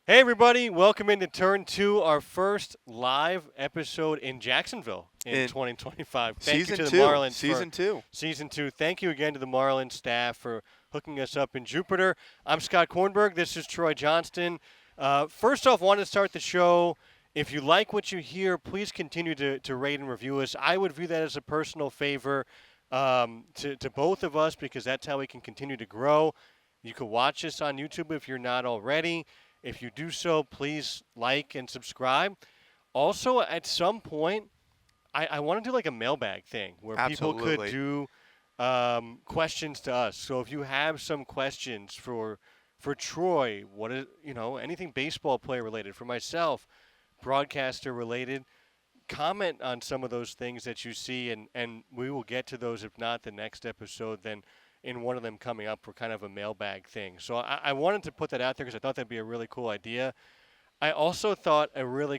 Hey everybody, welcome into Turn 2, our first live episode in Jacksonville in In 2025. Thank you season to the two, Marlins for season two. Season 2. Thank you again to the Marlins staff for hooking us up in Jupiter. I'm Scott Kornberg. This is Troy Johnston. First off, wanted to start the show. If you like what you hear, please continue to rate and review us. I would view that as a personal favor to both of us because that's how we can continue to grow. You can watch us on YouTube if you're not already. If you do so, please like and subscribe. Also, at some point, I want to do like a mailbag thing where people could Absolutely. do questions to us. So if you have some questions for Troy, what is anything baseball player related, for myself, broadcaster related, comment on some of those things that you see, and we will get to those. If not the next episode, then in one of them coming up for kind of a mailbag thing. So I wanted to put that out there because I thought that'd be a really cool idea. I also thought a really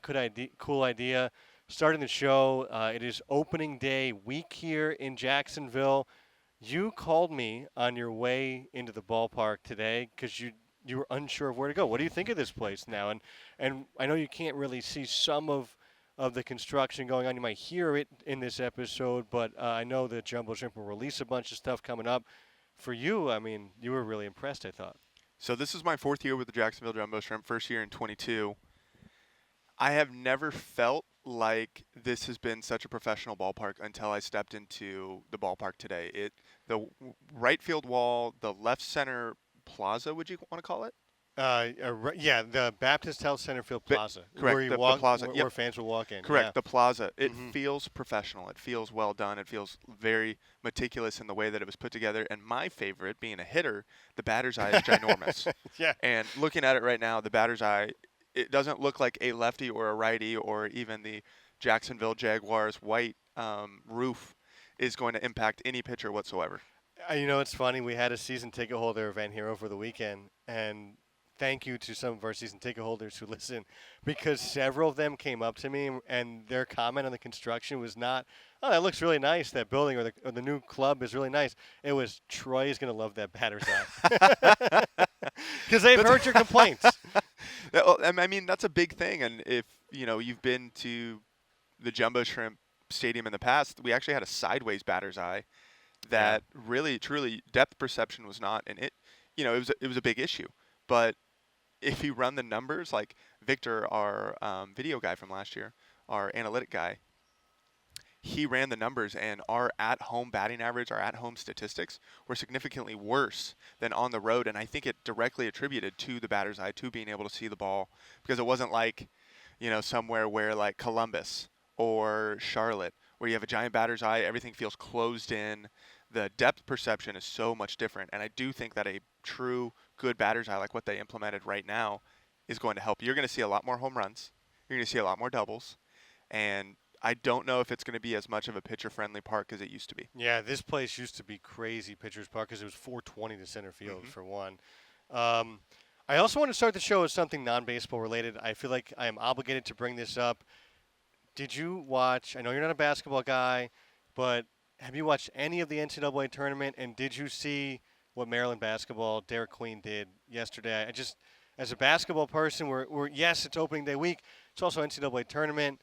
cool idea starting the show. It is opening day week here in Jacksonville. You called me on your way into the ballpark today because you were unsure of where to go. What do you think of this place now? And I know you can't really see some of the construction going on. You might hear it in this episode, but I know that Jumbo Shrimp will release a bunch of stuff coming up. For you, I mean, you were really impressed, I thought. So this is my fourth year with the Jacksonville Jumbo Shrimp. First year in 22. I have never felt like this has been such a professional ballpark until I stepped into the ballpark today. Right field wall, the left center plaza, would you want to call it? Yeah, the Baptist Health Center Field But, Plaza, correct. where you The walk, plaza. where Yep. fans will walk in. Correct. Yeah. The plaza. It hmm feels professional. It feels well done. It feels very meticulous in the way that it was put together. And my favorite, being a hitter, the batter's eye is ginormous. yeah. And looking at it right now, the batter's eye, it doesn't look like a lefty or a righty or even the Jacksonville Jaguars white roof is going to impact any pitcher whatsoever. It's funny. We had a season ticket holder event here over the weekend, and thank you to some of our season ticket holders who listen, because several of them came up to me and their comment on the construction was not, "Oh, that looks really nice. That building or the new club is really nice." It was, "Troy is going to love that batter's eye," because they've heard your complaints. I mean, that's a big thing. And if you've been to the Jumbo Shrimp Stadium in the past, we actually had a sideways batter's eye that really, truly, depth perception was not, and it was a big issue. But if you run the numbers, like Victor, our video guy from last year, our analytic guy, he ran the numbers, and our at-home batting average, our at-home statistics were significantly worse than on the road. And I think it directly attributed to the batter's eye, to being able to see the ball, because it wasn't like, somewhere where like Columbus or Charlotte, where you have a giant batter's eye, everything feels closed in. The depth perception is so much different. And I do think that a true good batter's eye, like what they implemented right now, is going to help. You're going to see a lot more home runs. You're going to see a lot more doubles. And I don't know if it's going to be as much of a pitcher-friendly park as it used to be. Yeah, this place used to be crazy, Pitchers Park, because it was 420 to center field hmm for one. Um, I also want to start the show with something non-baseball related. I feel like I am obligated to bring this up. Did you watch? I know you're not a basketball guy, but have you watched any of the NCAA tournament? And did you see what Maryland basketball Derek Queen did yesterday? I just, as a basketball person, we're yes, it's opening day week. It's also NCAA tournament.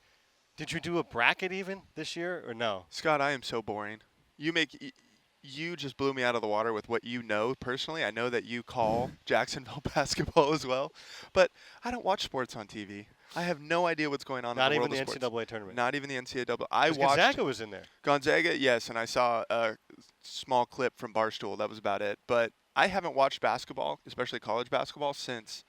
Did you do a bracket even this year or no? Scott, I am so boring. You just blew me out of the water with what you know personally. I know that you call Jacksonville basketball as well, but I don't watch sports on TV. I have no idea what's going on in Not the even world the of sports. NCAA tournament. Not even the NCAA. I 'Cause watched Gonzaga was in there. Gonzaga, yes, and I saw a small clip from Barstool. That was about it. But I haven't watched basketball, especially college basketball, since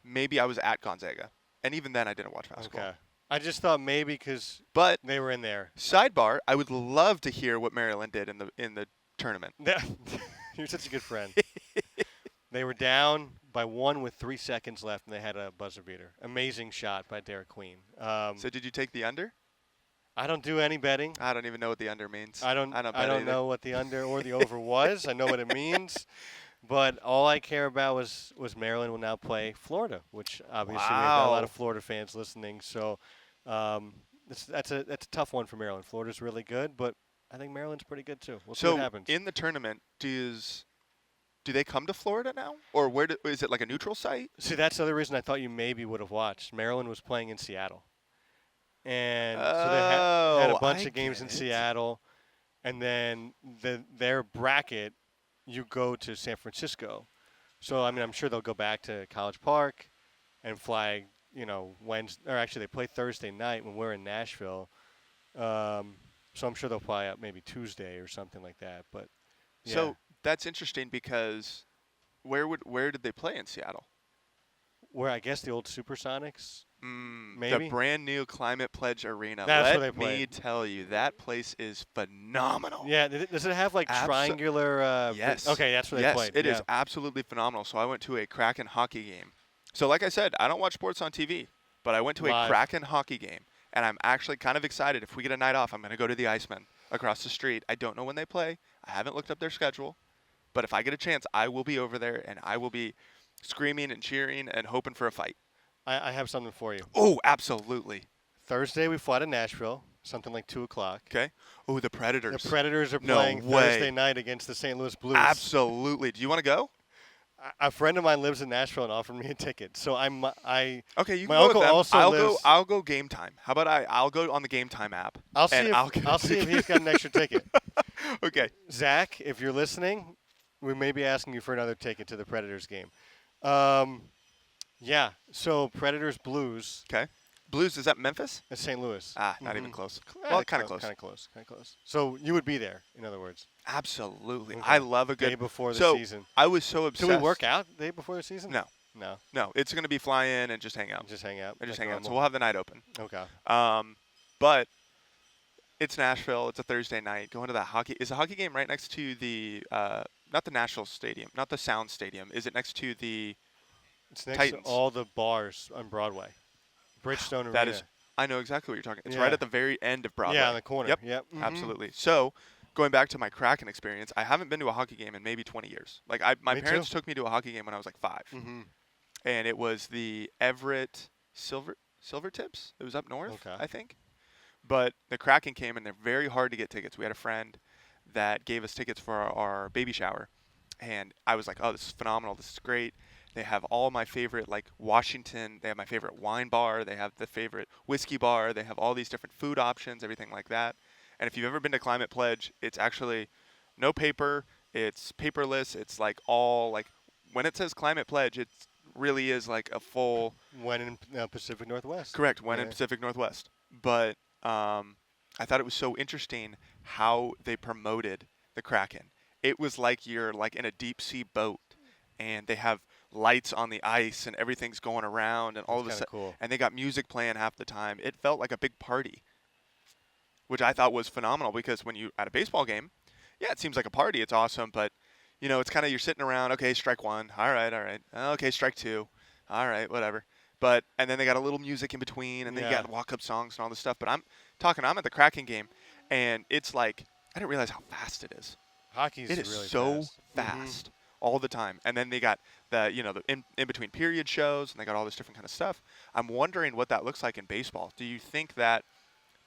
maybe I was at Gonzaga, and even then I didn't watch basketball. Okay. I just thought maybe because But they were in there. sidebar, I would love to hear what Maryland did in the tournament. You're such a good friend. They were down by one with 3 seconds left, and they had a buzzer beater. Amazing shot by Derek Queen. So did you take the under? I don't do any betting. I don't even know what the under means. I don't. I don't I bet don't either. know what the under or the over was. I know what it means, but all I care about was Maryland will now play Florida, which obviously we have got a lot Wow. of Florida fans listening. So that's a tough one for Maryland. Florida's really good, but I think Maryland's pretty good too. We'll see what So happens. in the tournament, does Do they come to Florida now, or is it like a neutral site? See, that's the other reason I thought you maybe would have watched. Maryland was playing in Seattle, and so they had a Oh, bunch I of games get in it. Seattle, and then their bracket, you go to San Francisco. So I mean, I'm sure they'll go back to College Park and fly. Wednesday, or actually they play Thursday night when we're in Nashville. So I'm sure they'll fly out maybe Tuesday or something like that. But yeah, So that's interesting because where did they play in Seattle? where I guess the old Supersonics, The maybe. brand new Climate Pledge Arena. That's where Let they played. me tell you, that place is phenomenal. Yeah, does it have like triangular? Yes. Okay, that's where they Yes, played. it Yeah. is absolutely phenomenal. So I went to a Kraken hockey game. So like I said, I don't watch sports on TV, but I went to a Live. Kraken hockey game, and I'm actually kind of excited. If we get a night off, I'm going to go to the Icemen across the street. I don't know when they play. I haven't looked up their schedule, but if I get a chance, I will be over there, and I will be screaming and cheering and hoping for a fight. I have something for you. Oh, absolutely. Thursday we fly to Nashville, something like 2 o'clock. Okay. Oh, the The Predators. Predators are No playing Thursday way. night against the St. Louis Blues. Absolutely. Do you want to go? A friend of mine lives in Nashville and offered me a ticket. So Okay, you my can go with uncle them. also I'll lives. go. I'll go game time. How about I'll go on the game time app. I'll see and if I'll get a I'll see if ticket. he's got an extra ticket. Okay. Zach, if you're listening, we may be asking you for another ticket to the Predators game. Um, yeah. So Predators Blues Okay. Blues is that Memphis? at St. Louis. Ah, not even close. Eh, Well, kind of close. Kind of close. Kind of close. So you would be there, in other words. Absolutely. Okay. I love a good Day before the so season. I was so Do obsessed. we work out the day before the season? No, No. no. It's gonna be fly in and just hang out. Just hang out. And just like hang out. So normal. we'll have the night open. Okay. But it's Nashville. It's a Thursday night. Going to that hockey. Is the hockey game right next to the not the National Stadium, not the Sound Stadium? Is it next to the It's next Titans? to all the bars on Broadway. Bridgestone Arena. That is. I know exactly what you're talking. It's Yeah. right at the very end of Broadway. Yeah, on the corner. Yep. Yep. Mhm. Absolutely. So, going back to my Kraken experience, I haven't been to a hockey game in maybe 20 years. Like my Me parents too. took me to a hockey game when I was like 5, Mhm. and it was the Everett Silvertips. It was up north, Okay. I think. But the Kraken came, and they're very hard to get tickets. We had a friend that gave us tickets for our baby shower, and I was like, "Oh, this is phenomenal! This is great." They have all my favorite, like Washington. They have my favorite wine bar. They have the favorite whiskey bar. They have all these different food options, everything like that. And if you've ever been to Climate Pledge, it's actually no paper. It's paperless. It's like all like when it says Climate Pledge, it really is like a full When in Pacific Northwest. correct when in Yeah. Pacific Northwest. But I thought it was so interesting how they promoted the Kraken. It was like you're like in a deep sea boat, and they have lights on the ice and everything's going around and all of a That's sudden kinda cool. and they got music playing half the time. It felt like a big party, which I thought was phenomenal because when you at a baseball game, yeah, it seems like a party. It's awesome, but it's kind of you're sitting around. Okay, strike one. All right, all right. Okay, strike two. All right, whatever. But and then they got a little music in between, and then you Yeah. got walk-up songs and all this stuff. But I'm at the Kraken game, and it's like I didn't realize how fast it is. Hockey's It is really so fast. fast all the time. And then they got the the in between period shows, and they got all this different kind of stuff. I'm wondering what that looks like in baseball. Do you think that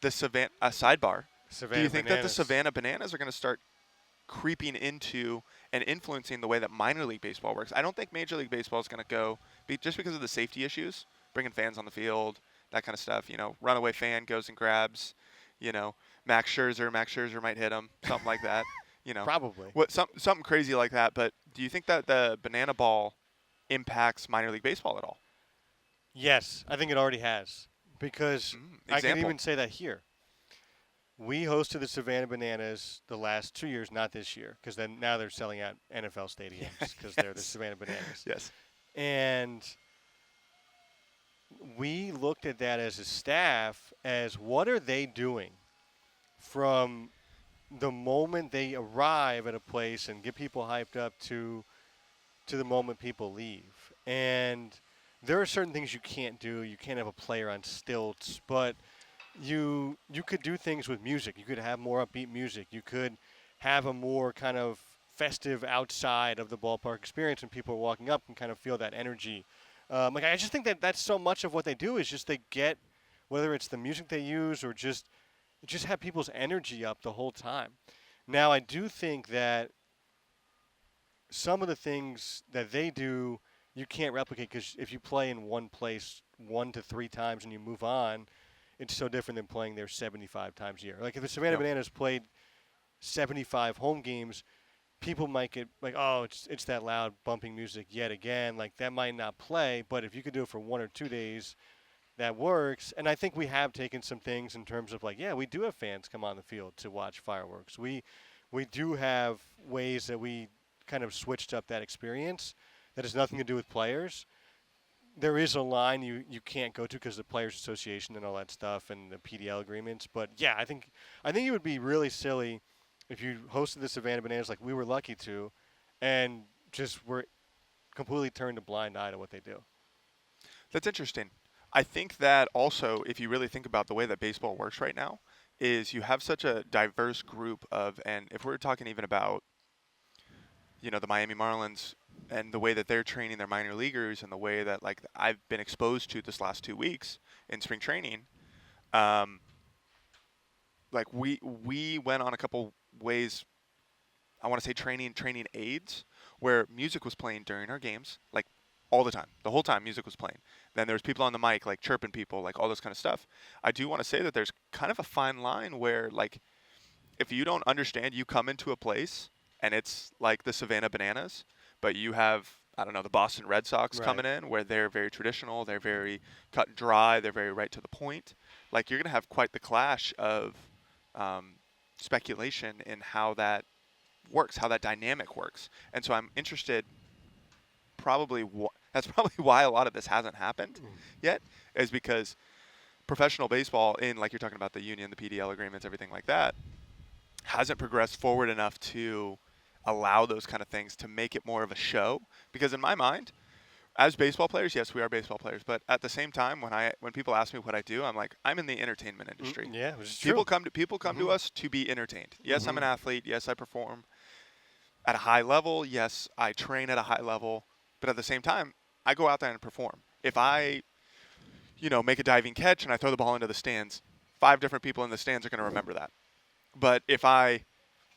the Savannah sidebar? Savannah Do you think that the Bananas. Savannah Bananas are going to start creeping into and influencing the way that minor league baseball works? I don't think Major League Baseball is going to go just because of the safety issues, bringing fans on the field, that kind of stuff. Runaway fan goes and grabs, Max Scherzer. Max Scherzer might hit him, something like that. Probably. Something crazy like that. But do you think that the banana ball impacts minor league baseball at all? Yes, I think it already has. Because I can Example. even say that here. We hosted the Savannah Bananas the last 2 years, not this year, because then now they're selling out NFL stadiums because they're the Yes. Savannah Bananas. Yes. And we looked at that as a staff as what are they doing from the moment they arrive at a place and get people hyped up to the moment people leave. And there are certain things you can't do. You can't have a player on stilts, but you could do things with music. You could have more upbeat music. You could have a more kind of festive outside of the ballpark experience, and people are walking up and kind of feel that energy. I just think that that's so much of what they do is just they get, whether it's the music they use or just have people's energy up the whole time. Now, I do think that some of the things that they do you can't replicate because if you play in one place 1 to 3 times and you move on, it's so different than playing there 75 times a year. Like if the Savannah Yep. Bananas played 75 home games, people might get like, oh, it's that loud bumping music yet again. Like that might not play, but if you could do it for 1 or 2 days, that works. And I think we have taken some things in terms of like, yeah, we do have fans come on the field to watch fireworks. We do have ways that we kind of switched up that experience that has nothing to do with players. There is a line you can't go to because the Players Association and all that stuff and the PDL agreements. But yeah, I think it would be really silly if you hosted the Savannah Bananas like we were lucky to, and just were completely turned a blind eye to what they do. That's interesting. I think that also, if you really think about the way that baseball works right now, is you have such a diverse group of, and if we're talking even about, the Miami Marlins and the way that they're training their minor leaguers and the way that like I've been exposed to this last 2 weeks in spring training, um, like we went on a couple ways. I want to say training aids where music was playing during our games, like all the time, the whole time music was playing. Then there was people on the mic, like chirping people, like all this kind of stuff. I do want to say that there's kind of a fine line where, like, if you don't understand, you come into a place and it's like the Savannah Bananas, but you have, I don't know, the Boston Red Sox Right. coming in where they're very traditional, they're very cut and dry, they're very right to the point. Like, you're going to have quite the clash of um, speculation in how that works, how that dynamic works. And so I'm interested. That's probably why a lot of this hasn't happened yet, is because professional baseball, in like you're talking about the union, the PDL agreements, everything like that, hasn't progressed forward enough to allow those kind of things to make it more of a show. Because in my mind, as baseball players, yes, we are baseball players, but at the same time, when people ask me what I do, I'm like, I'm in the entertainment industry. Yeah, which is People true. come to us to be entertained. Yes, I'm an Mhm. athlete. Yes, I perform at a high level. Yes, I train at a high level. But at the same time, I go out there and perform. If I, make a diving catch and I throw the ball into the stands, 5 different people in the stands are going to remember that. But if I,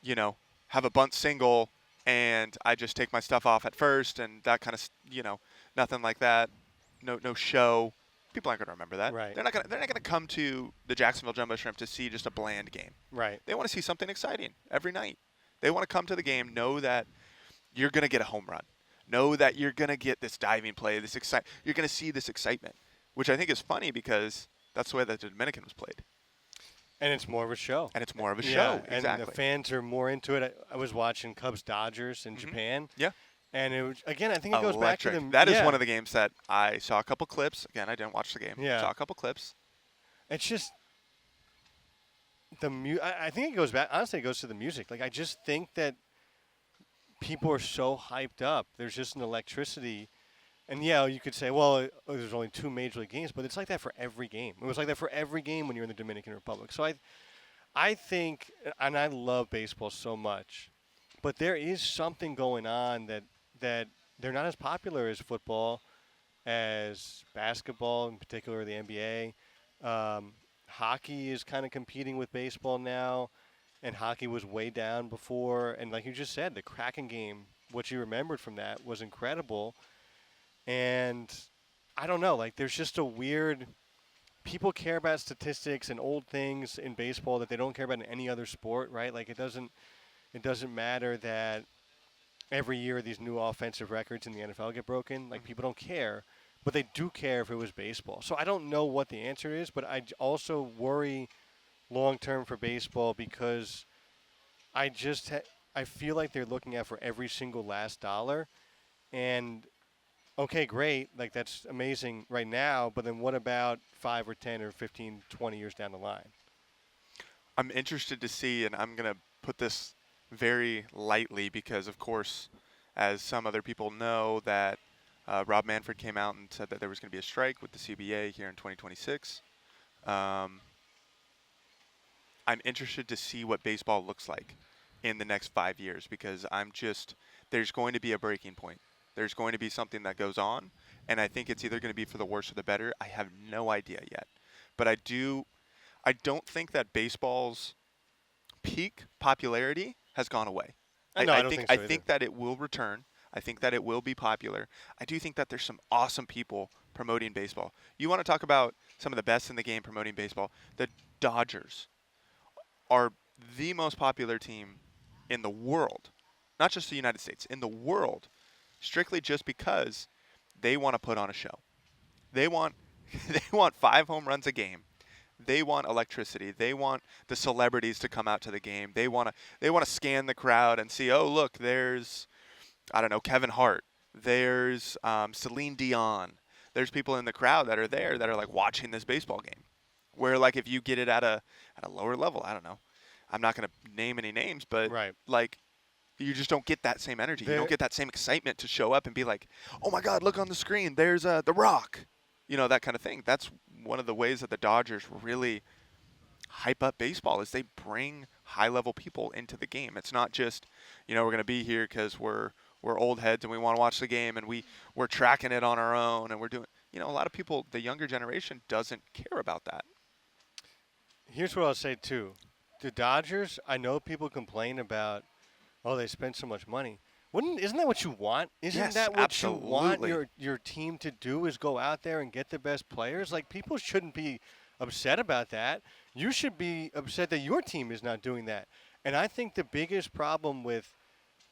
you know, have a bunt single and I just take my stuff off at first and that kind of, nothing like that, no show, people aren't going to remember that. Right. They're not going to come to the Jacksonville Jumbo Shrimp to see just a bland game. Right. They want to see something exciting every night. They want to come to the game, know that you're going to get a home run. Know that you're going to get this diving play, you're going to see this excitement, which I think is funny because that's the way that the Dominican was played. And it's more of a show. And it's more of a Yeah, show. and Exactly. the fans are more into it. I was watching Cubs Dodgers in Japan. Yeah. And it was, again, I think it goes back to Electric. the That is yeah. one of the games that I saw a couple clips. Again, I didn't watch the game. Yeah. Saw a couple clips. It's just I think it goes back. Honestly, it goes to the music. Like I just think that people are so hyped up. There's just an electricity. And yeah, you could say, well, there's only 2 major league games, but it's like that for every game. It was like that for every game when you're in the Dominican Republic. So I think, and I love baseball so much, but there is something going on that they're not as popular as football, as basketball, in particular the NBA. Hockey is kind of competing with baseball now, and hockey was way down before. And like you just said, the Kraken game, what you remembered from that was incredible. And I don't know, like there's just a weird people care about statistics and old things in baseball that they don't care about in any other sport, right? Like it doesn't matter that every year these new offensive records in the NFL get broken. Like people don't care, but they do care if it was baseball. So I don't know what the answer is, but also worry long term for baseball because I feel like they're looking out for every single last dollar. And okay, great, like that's amazing right now, but then what about 5 or 10 or 15, 20 years down the line? I'm interested to see, and I'm going to put this very lightly because, of course, as some other people know, that Rob Manfred came out and said that there was going to be a strike with the CBA here in 2026. I'm interested to see what baseball looks like in the next 5 years because there's going to be a breaking point. There's going to be something that goes on, and I think it's either going to be for the worse or the better. I have no idea yet. But I don't think that baseball's peak popularity has gone away. No, I don't think I so either. think that it will return. I think that it will be popular. I do think that there's some awesome people promoting baseball. You want to talk about some of the best in the game promoting baseball? The Dodgers are the most popular team in the world, not just the United States, in the world, strictly just because they want to put on a show. They want they want 5 home runs a game. They want electricity. They want the celebrities to come out to the game. They want to scan the crowd and see, oh look, there's I don't know, Kevin Hart. There's Celine Dion. There's people in the crowd that are there that are like watching this baseball game. Where like if you get it at a lower level, I don't know. I'm not going to name any names, but Right. like you just don't get that same energy. You There, don't get that same excitement to show up and be like, "Oh my God, look on the screen! There's The Rock," that kind of thing. That's one of the ways that the Dodgers really hype up baseball is they bring high-level people into the game. It's not just, we're going to be here because we're old heads and we want to watch the game and we're tracking it on our own and we're doing. A lot of people, the younger generation, doesn't care about that. Here's what I'll say too. The Dodgers, I know people complain about, oh, they spend so much money. Isn't that what you want? Isn't Yes, that what you want absolutely. your team to do is go out there and get the best players? Like, people shouldn't be upset about that. You should be upset that your team is not doing that. And I think the biggest problem with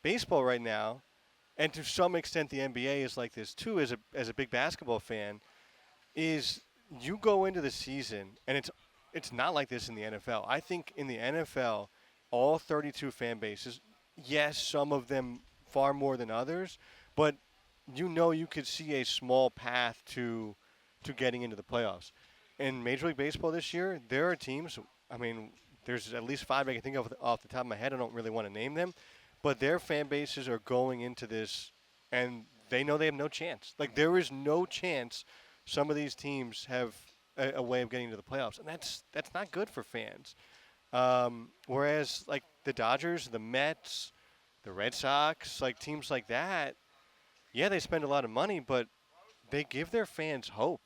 baseball right now, and to some extent the NBA is like this too as a big basketball fan, is you go into the season and it's not like this in the NFL. I think in the NFL, all 32 fan bases, yes, some of them far more than others, but you could see a small path to getting into the playoffs. In Major League Baseball this year, there are teams. I mean, there's at least 5 I can think of off the top of my head. I don't really want to name them, but their fan bases are going into this, and they know they have no chance. Like, there is no chance some of these teams have a way of getting to the playoffs, and that's not good for fans. Whereas like the Dodgers, the Mets, the Red Sox, like teams like that, yeah, they spend a lot of money, but they give their fans hope.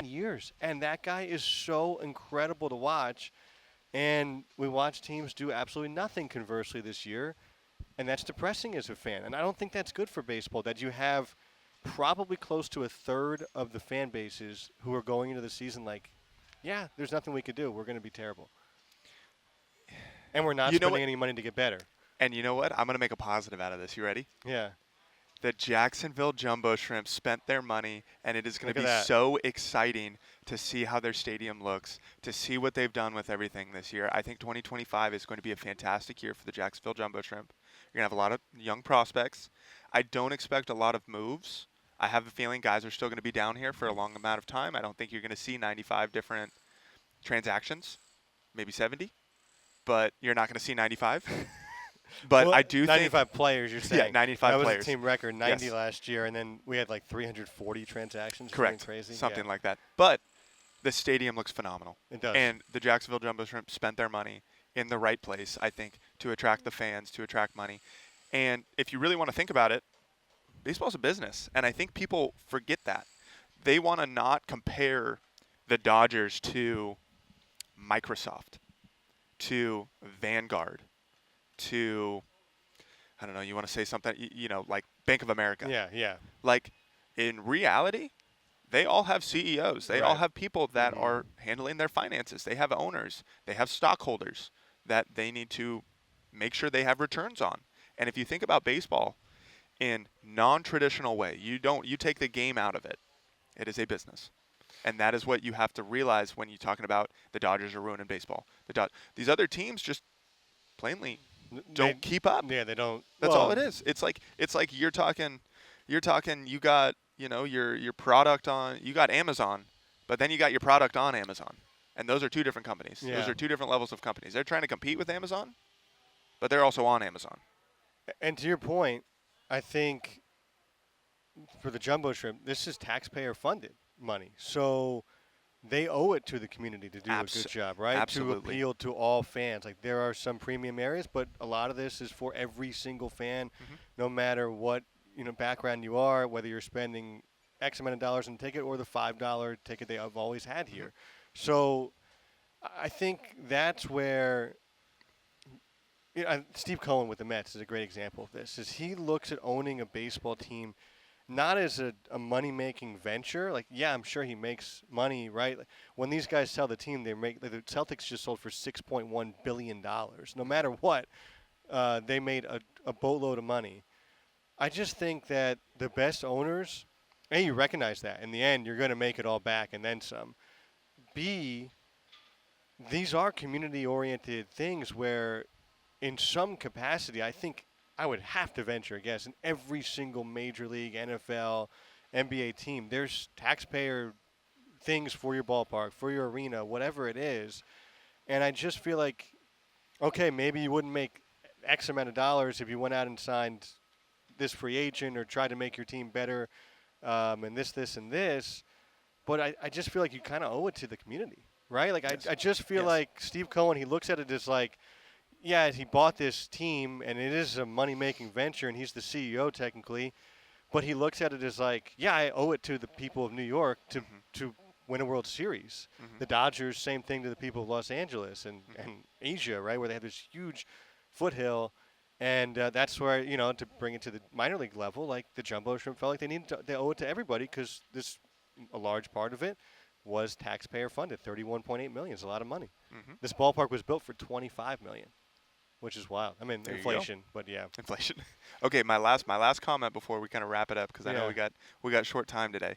Years, and that guy is so incredible to watch. And we watch teams do absolutely nothing conversely this year, and that's depressing as a fan. And I don't think that's good for baseball, that you have probably close to a third of the fan bases who are going into the season like, yeah, there's nothing we could do. We're going to be terrible. And we're not You know spending what? any money to get better. And you know what? I'm going to make a positive out of this. You ready? Yeah. The Jacksonville Jumbo Shrimp spent their money, and it is going Look to at be that. so exciting to see how their stadium looks, to see what they've done with everything this year. I think 2025 is going to be a fantastic year for the Jacksonville Jumbo Shrimp. You're going to have a lot of young prospects. I don't expect a lot of moves. I have a feeling guys are still going to be down here for a long amount of time. I don't think you're going to see 95 different transactions, maybe 70, but you're not going to see 95. But Well, I do think, 95 players, you're yeah, saying. That 95 was a players. team record, 90 Yes. last year, and then we had like 340 transactions. Something Correct. crazy. Something Yeah, like that. But the stadium looks phenomenal. it does. And the Jacksonville Jumbo Shrimp spent their money in the right place, I think, to attract the fans, to attract money. And if you really want to think about it, baseball's a business. And I think people forget that. They want to not compare the Dodgers to Microsoft, to Vanguard, to, I don't know, you want to say something, like Bank of America. Yeah, yeah. Like, in reality, they all have CEOs. They all Right. have people that are handling their finances. They have owners. They have stockholders that they need to make sure they have returns on. And if you think about baseball in non-traditional way, you take the game out of it. It is a business. And that is what you have to realize when you're talking about the Dodgers are ruining baseball. These other teams just plainly They, don't keep up. yeah, they don't. That's all Well, it is. It's like you're talking you got, your product on, you got Amazon, but then you got your product on Amazon. And those are two different companies. Those yeah. are two different levels of companies. They're trying to compete with Amazon, but they're also on Amazon. And to your point, I think for the jumbo shrimp, this is taxpayer funded money. So they owe it to the community to do a good job, right? To Absolutely. appeal to all fans. Like there are some premium areas, but a lot of this is for every single fan, Hmm. no matter what background you are, whether you're spending X amount of dollars in a ticket or the $5 ticket they have always had Hmm. here. So I think that's where Steve Cohen with the Mets is a great example of this. Is he looks at owning a baseball team not as a money-making venture. Like, yeah, I'm sure he makes money, right? Like, when these guys sell the team, they make like the Celtics just sold for $6.1 billion. No matter what, they made a boatload of money. I just think that the best owners, A, you recognize that. In the end, you're going to make it all back and then some. B, these are community-oriented things where, in some capacity, I think I would have to venture a guess in every single major league, NFL, NBA team, there's taxpayer things for your ballpark, for your arena, whatever it is. And I just feel like, okay, maybe you wouldn't make X amount of dollars if you went out and signed this free agent or tried to make your team better, and this, and this. But I just feel like you kind of owe it to the community, right? Like Yes. I just feel Yes. like Steve Cohen, he looks at it as like, yeah, he bought this team, and it is a money-making venture, and he's the CEO technically. But he looks at it as like, yeah, I owe it to the people of New York Hmm. to win a World Series. Hmm. The Dodgers, same thing to the people of Los Angeles Hmm. and Asia, right, where they have this huge foothill. And that's where, to bring it to the minor league level, like the Jumbo Shrimp felt like they owe it to everybody because a large part of it was taxpayer funded. 31.8 million is a lot of money. Hmm. This ballpark was built for 25 million, which is wild. I mean, There you go. inflation, but yeah. Inflation. Okay, my last comment before we kind of wrap it up, because I know Yeah. we got short time today.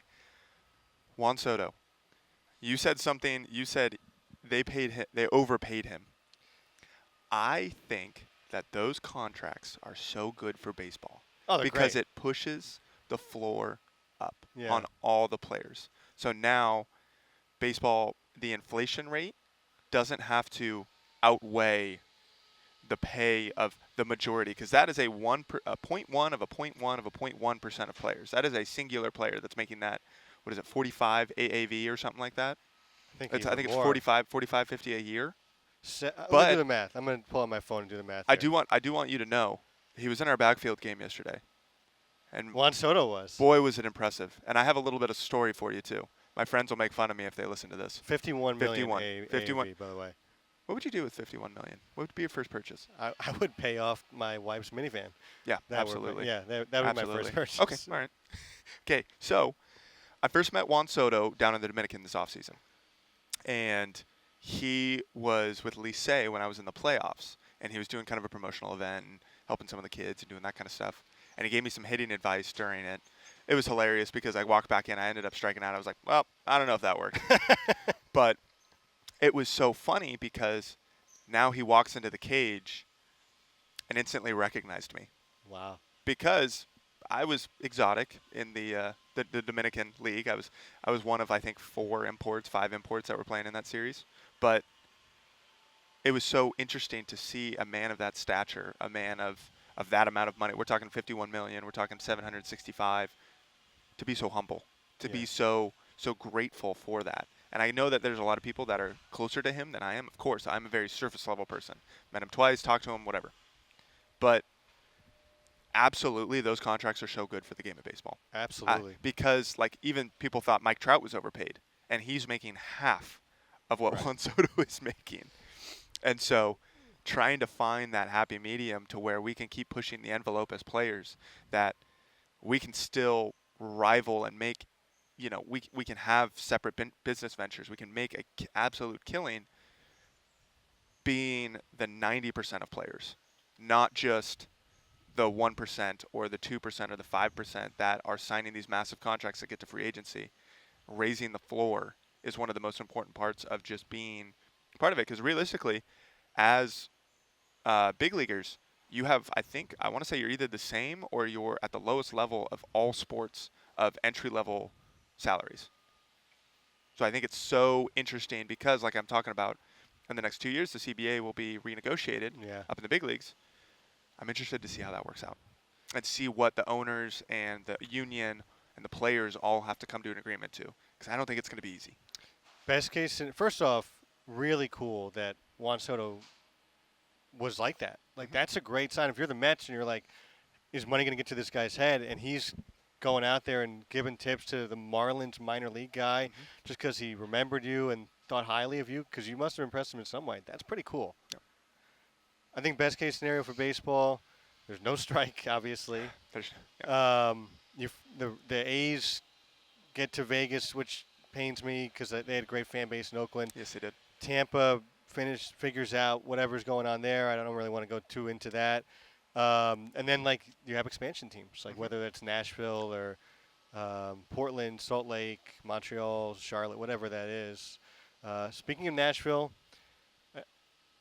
Juan Soto, you said something. You said they overpaid him. I think that those contracts are so good for baseball Oh, they're because great. it pushes the floor up Yeah. on all the players. So now baseball, the inflation rate doesn't have to outweigh the pay of the majority, because that is a 0.1 of a 0.1 of a 0.1% of players. That is a singular player that's making that. What is it, 45 AAV or something like that? I think I even think it's more. 45, 50 a year. Let me do But the math. I'm going to pull out my phone and do the math. I here. do want you to know he was in our backfield game yesterday, and Juan Soto was. boy was it impressive. And I have a little bit of story for you too. My friends will make fun of me if they listen to this. 51 million 51. AAV, by the way. What would you do with 51 million? What would be your first purchase? I would pay off my wife's minivan. Yeah, That absolutely. that would be my first purchase. Okay, all right. Okay, so I first met Juan Soto down in the Dominican this offseason. And he was with Lycée when I was in the playoffs. And he was doing kind of a promotional event and helping some of the kids and doing that kind of stuff. And he gave me some hitting advice during it. It was hilarious because I walked back in. I ended up striking out. I was like, well, I don't know if that worked. But it was so funny because now he walks into the cage and instantly recognized me Wow. because I was exotic in the Dominican League. I was one of, I think, 5 imports that were playing in that series. But it was so interesting to see a man of that stature, a man of that amount of money. We're talking 51 million. We're talking 765. To be so humble, to be so grateful for that. And I know that there's a lot of people that are closer to him than I am. Of course, I'm a very surface level person. Met him twice, talked to him, whatever. But absolutely, those contracts are so good for the game of baseball. Absolutely. Because like even people thought Mike Trout was overpaid, and he's making half of what Right. Juan Soto is making. And so trying to find that happy medium to where we can keep pushing the envelope as players, that we can still rival and make, we can have separate business ventures. We can make an absolute killing being the 90% of players, not just the 1% or the 2% or the 5% that are signing these massive contracts that get to free agency. Raising the floor is one of the most important parts of just being part of it, because realistically, as big leaguers, you have, I want to say you're either the same or you're at the lowest level of all sports of entry-level salaries. So I think it's so interesting because, like I'm talking about, in the next 2 years, the CBA will be renegotiated up in the big leagues. I'm interested to see how that works out and see what the owners and the union and the players all have to come to an agreement to, because I don't think it's going to be easy. Best case, first off, really cool that Juan Soto was like that. Like, Hmm. that's a great sign. If you're the Mets and you're like, is money going to get to this guy's head? And he's going out there and giving tips to the Marlins minor league guy Hmm. just because he remembered you and thought highly of you because you must have impressed him in some way. That's pretty cool. Yep. I think best case scenario for baseball, there's no strike, obviously. There's, yeah. The A's get to Vegas, which pains me because they had a great fan base in Oakland. Yes, they did. Tampa figures out whatever's going on there. I don't really want to go too into that. And then like you have expansion teams, like Hmm. whether it's Nashville or Portland, Salt Lake, Montreal, Charlotte, whatever that is. Speaking of Nashville, uh,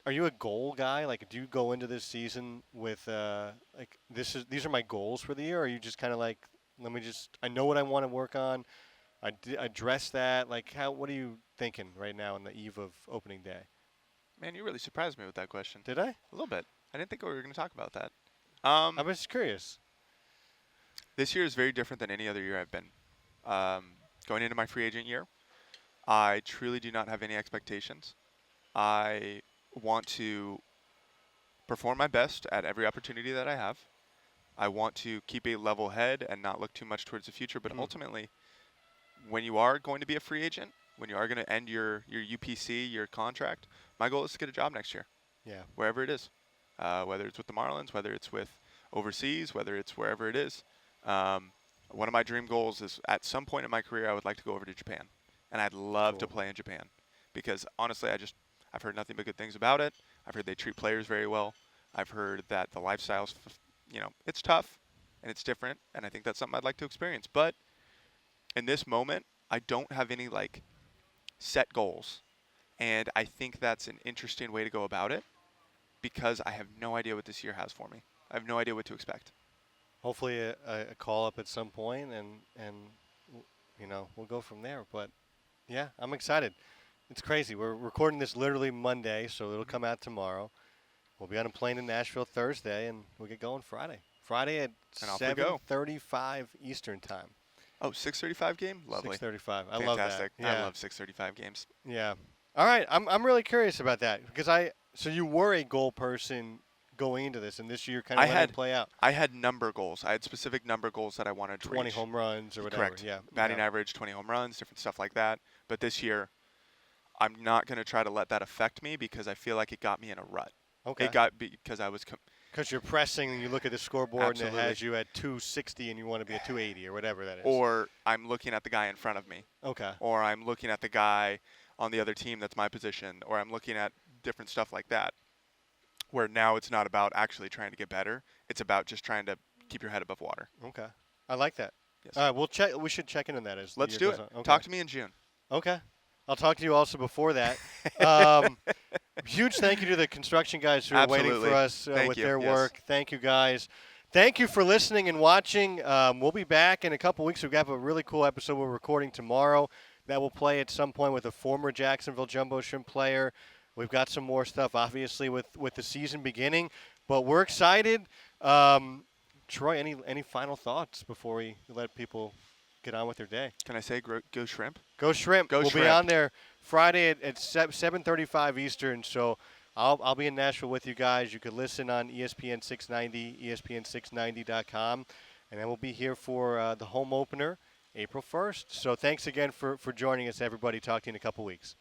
are you a goal guy? Like, do you go into this season with like these are my goals for the year? Or are you just kind of like, I know what I want to work on. I address that. Like, what are you thinking right now on the eve of opening day? Man, you really surprised me with that question. Did I? A little bit. I didn't think we were going to talk about that. I was just curious. This year is very different than any other year I've been. Going into my free agent year, I truly do not have any expectations. I want to perform my best at every opportunity that I have. I want to keep a level head and not look too much towards the future. But ultimately, when you are going to be a free agent, when you are going to end your UPC, your contract, my goal is to get a job next year, Yeah. wherever it is, whether it's with the Marlins, whether it's with overseas, whether it's wherever it is. One of my dream goals is at some point in my career, I would like to go over to Japan, and I'd love to Cool. play in Japan because honestly, I've heard nothing but good things about it. I've heard they treat players very well. I've heard that the lifestyle's, it's tough and it's different, and I think that's something I'd like to experience. But in this moment, I don't have any like set goals, and I think that's an interesting way to go about it because I have no idea what this year has for me. I have no idea what to expect. Hopefully a call up at some point, and we'll go from there. But yeah, I'm excited. It's crazy. We're recording this literally Monday, so it'll come out tomorrow. We'll be on a plane in Nashville Thursday, and we'll get going Friday. Friday at And off we go. 7:35 Eastern time. Oh, 6:35 game? Lovely. 6:35. I Fantastic. love that. I Yeah. love 6:35 games. Yeah. All right. I'm really curious about that because so you were a goal person going into this, and this year kind of let it play out. I had number goals. I had specific number goals that I wanted to 20 reach. home runs or whatever. Correct. Yeah. Batting yeah. average, 20 home runs, different stuff like that. But this year, I'm not going to try to let that affect me because I feel like it got me in a rut. Okay. It got because I was Because you're pressing and you look at the scoreboard Absolutely. and it has you at 260 and you want to be at 280 or whatever that is. or I'm looking at the guy in front of me, Okay. or I'm looking at the guy on the other team that's my position, or I'm looking at different stuff like that. Where now it's not about actually trying to get better. It's about just trying to keep your head above water. Okay. I like that. Yes. All right. We'll check. We should check in on that as the Let's year do goes it. on. Okay. Talk to me in June. Okay. I'll talk to you also before that. Um, huge thank you to the construction guys who are waiting Absolutely. for us Thank with you. their Yes. work. Thank you, guys. Thank you for listening and watching. We'll be back in a couple weeks. We've got a really cool episode we're recording tomorrow that will play at some point with a former Jacksonville Jumbo Shrimp player. We've got some more stuff, obviously, with the season beginning. But we're excited. Troy, any final thoughts before we let people get on with their day? Can I say go shrimp? Go Shrimp. Go We'll Shrimp. be on there Friday at 7:35 Eastern. So I'll be in Nashville with you guys. You can listen on ESPN 690, ESPN690.com, and then we'll be here for the home opener April 1st. So thanks again for joining us, everybody. Talk to you in a couple weeks.